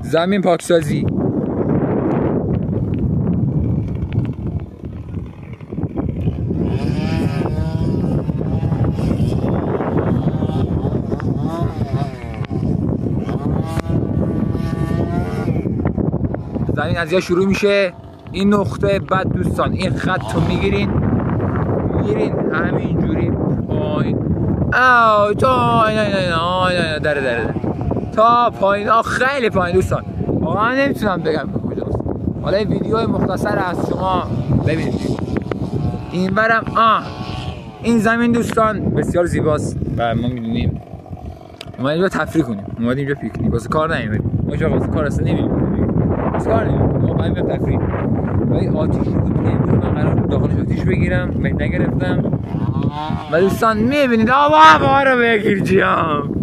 زمین پاکسازی. زمین از اینجا شروع میشه این نقطه. بعد دوستان این خط رو میگیرین همینجوری پایین تا اینا دره تا پایین. خیلی پایین دوستان، واقعا نمیتونم بگم کجاست. حالا این ویدیو مختصر از شما ببینید. این برم این زمین دوستان بسیار زیباست و ما میدونیم اومدیم اینجا تفریح کنیم، اومدیم اینجا پیکنیک واسه کار نمی‌ریم. ما چرا واسه کار اصلا نمی‌ریم، واسه کار نمی‌ریم، ما اومدیم تفریح. ولی آتیشی بود که امروز من قرار بود داخلش آتیش بگیرم، من نگرفتم. و دوستان می‌بینید آوا رو بگیر جیام.